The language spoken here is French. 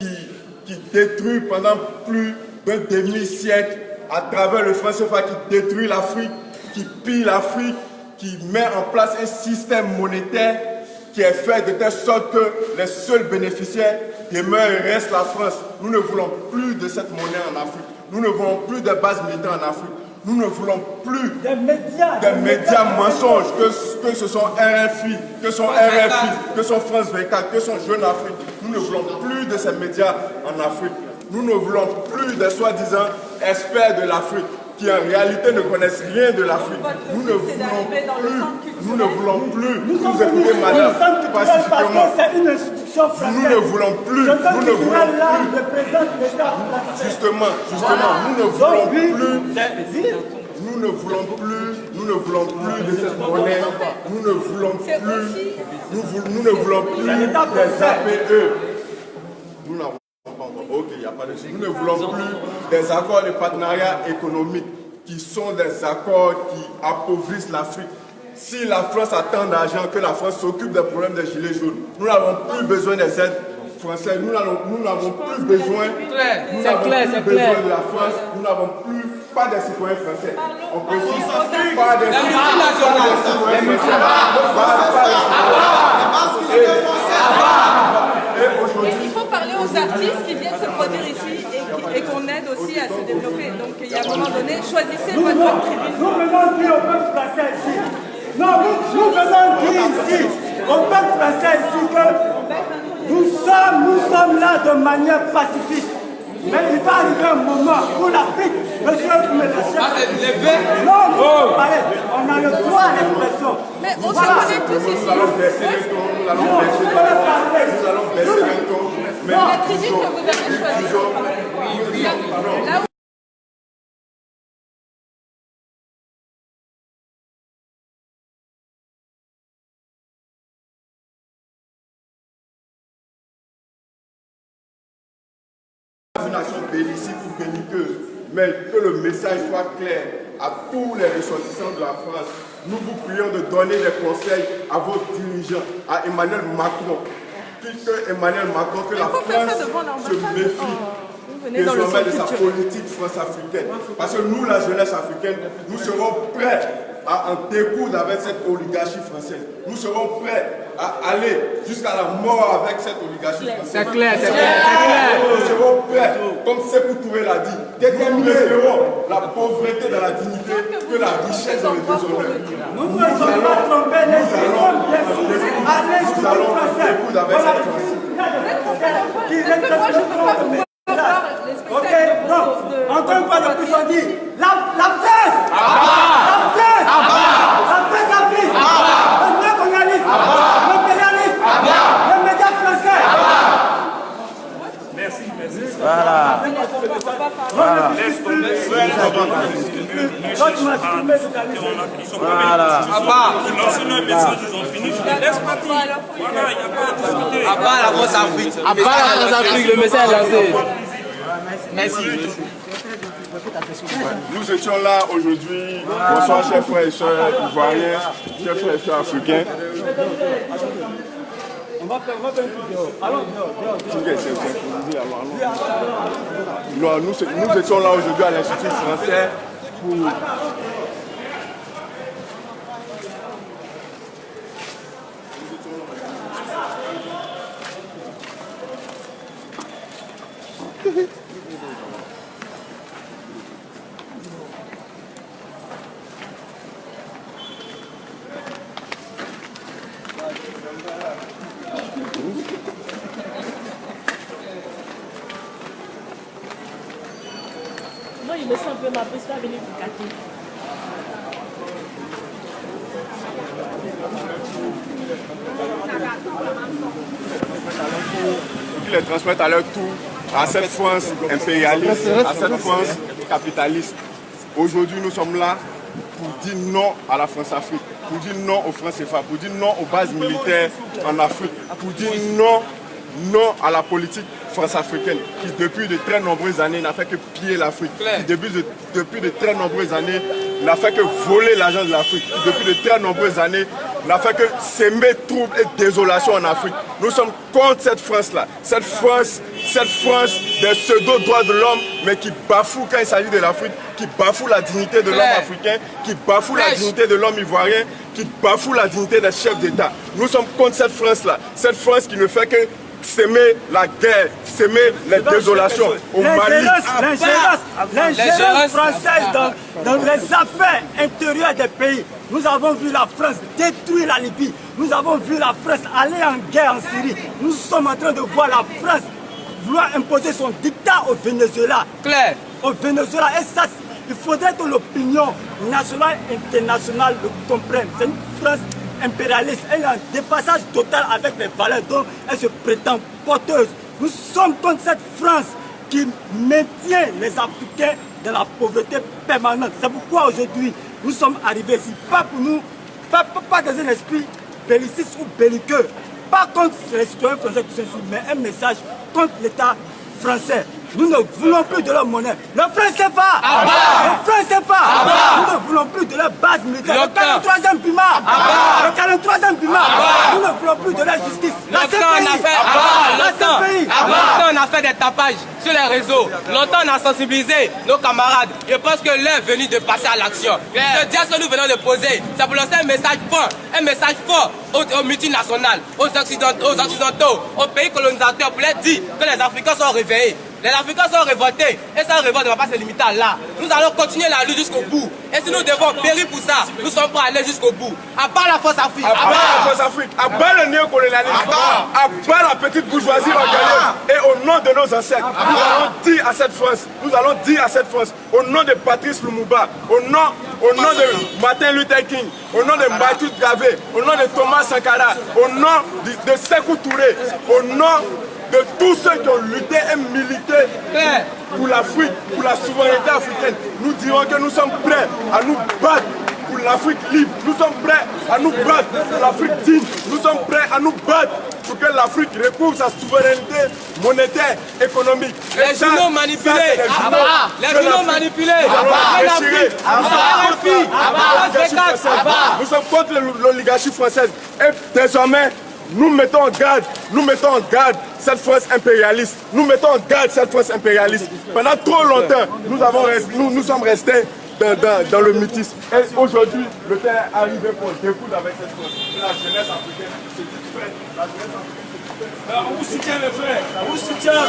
qui détruit pendant plus d'un demi-siècle à travers le franc CFA, qui détruit l'Afrique, qui pille l'Afrique, qui met en place un système monétaire qui est fait de telle sorte que les seuls bénéficiaires demeurent et restent la France. Nous ne voulons plus de cette monnaie en Afrique. Nous ne voulons plus de bases militaires en Afrique. Nous ne voulons plus des médias mensonges, que ce sont RFI, que sont France 24, que sont Jeune Afrique. Nous ne voulons plus de ces médias en Afrique. Nous ne voulons plus des soi-disant experts de l'Afrique qui en réalité ne connaissent rien de l'Afrique. Nous ne voulons plus nous écouter madame pacifiquement. Nous ne voulons plus, justement, nous ne voulons plus de cette monnaie, nous ne voulons plus des APE. Nous ne voulons plus des accords de partenariat économique qui sont des accords qui appauvrissent l'Afrique. Si la France a tant d'argent que la France s'occupe des problèmes des gilets jaunes, nous n'avons plus besoin des aides françaises, nous n'avons plus besoin de la France, nous n'avons plus pas des citoyens français. On précise pas des citoyens français. Il faut parler aux artistes qui viennent se produire ici et qu'on aide aussi à se développer. Donc il y a un moment donné, choisissez votre tribune. Nous venons dire au peuple français ici. Non, nous venons dire ici au peuple français ici que nous sommes là de manière pacifique. Mais il va arriver un moment où l'Afrique, monsieur, vous me lâchez. Non, on a le droit à l'expression. Mais on se connaît tous ici. Nous allons baisser le ton. La tribune que vous avez choisie. Une nation belliciste ou belliqueuse, mais que le message soit clair à tous les ressortissants de la France. Nous vous prions de donner des conseils à vos dirigeants, à Emmanuel Macron, que la France se méfie désormais de sa politique france-africaine. Parce que nous, la jeunesse africaine, nous serons prêts à en découdre avec cette oligarchie française. Nous serons prêts à aller jusqu'à la mort avec cette oligarchie française. C'est clair. Nous serons prêts, comme Sékou Touré l'a dit, nous préférons la pauvreté dans la dignité que la richesse dans le déshonneur. Nous ne sommes pas trompés, les gens allez sur le français. Avec cette France. Ok, donc, encore une fois de plus, on dit la presse! La presse afrique! Le néocolonialisme! L'impérialisme! Le média français! Merci. Voilà. Lancez-nous un message, ils ont fini. Laisse partir. Voilà, il n'y a pas à discuter. À part la France Afrique, le message est lancé. Merci. Nous étions là aujourd'hui. Bonsoir, chers frères et sœurs ivoiriens, chers frères et sœurs africains. On va faire un coup dehors. Allons dehors. Nous étions là aujourd'hui à l'Institut français pour... Non, il me semble que ma piste va venir du quartier. Ils les transmettent à leur tour à cette France impérialiste, à cette France capitaliste. Aujourd'hui, nous sommes là pour dire non à la France-Afrique, pour dire non au franc CFA, pour dire non aux bases militaires en Afrique, pour dire non à la politique france-africaine qui depuis de très nombreuses années n'a fait que piller l'Afrique, qui depuis de très nombreuses années n'a fait que voler l'argent de l'Afrique, qui depuis de très nombreuses années n'a fait que s'aimer trouble et désolation en Afrique. Nous sommes contre cette France-là, cette France cette France des pseudo-droits de l'homme, mais qui bafoue quand il s'agit de l'Afrique, qui bafoue la dignité de l'homme africain, qui bafoue la dignité de l'homme ivoirien, qui bafoue la dignité des chefs d'État. Nous sommes contre cette France-là, cette France qui ne fait que s'aimer la guerre, s'aimer les désolations au Mali. L'ingérence française dans les affaires intérieures des pays. Nous avons vu la France détruire la Libye. Nous avons vu la France aller en guerre en Syrie. Nous sommes en train de voir la France vouloir imposer son dictat au Venezuela. Claire. Au Venezuela. Et ça, il faudrait que l'opinion nationale et internationale le comprenne. C'est une France impérialiste. Elle a un dépassage total avec les valeurs dont elle se prétend porteuse. Nous sommes contre cette France qui maintient les Africains dans la pauvreté permanente. C'est pourquoi aujourd'hui, nous sommes arrivés ici, pas pour nous, pas dans un esprit belliciste ou belliqueux, pas contre les citoyens français qui sont ici, mais un message contre l'État français. Nous ne voulons plus de leur monnaie. Le franc CFA, le franc CFA, nous ne voulons plus de leur base militaire. Le 43e Pima, le 43e Pima, nous ne voulons plus de leur justice. Longtemps on a fait des tapages sur les réseaux. Longtemps on a sensibilisé nos camarades. Je pense que l'heure est venue de passer à l'action. Ce geste que nous venons de poser, c'est pour lancer un message fort aux multinationales, aux occidentaux, aux pays colonisateurs, pour leur dire que les Africains sont réveillés. Les Africains sont révoltés et cette révolte ne va pas se limiter à là. Nous allons continuer la lutte jusqu'au bout. Et si nous devons périr pour ça, nous sommes prêts à aller jusqu'au bout. À part la force Afrique. À part la force Afrique. À part le néocolonialisme. À part la petite bourgeoisie organique. Et au nom de nos ancêtres, nous allons dire à cette France, au nom de Patrice Lumumba, au nom de Martin Luther King, au nom de Marcus Garvey, au nom de Thomas Sankara, au nom de Sékou Touré, au nom de tous ceux qui ont lutté et milité pour l'Afrique, pour la souveraineté africaine. Nous dirons que nous sommes prêts à nous battre pour l'Afrique libre. Nous sommes prêts à nous battre pour l'Afrique digne. Nous sommes prêts à nous battre pour que l'Afrique recouvre sa souveraineté monétaire, économique. Les journaux manipulés. Les journaux manipulés. Nous sommes contre l'oligarchie française. Et désormais, nous mettons en garde cette France impérialiste. Nous mettons en garde cette France impérialiste. Pendant trop longtemps, nous sommes restés dans le mutisme. Et aujourd'hui, le temps est arrivé pour découdre avec cette France. La jeunesse africaine se dit prête. La jeunesse africaine se dit prête. On vous soutient les frères. On vous soutient.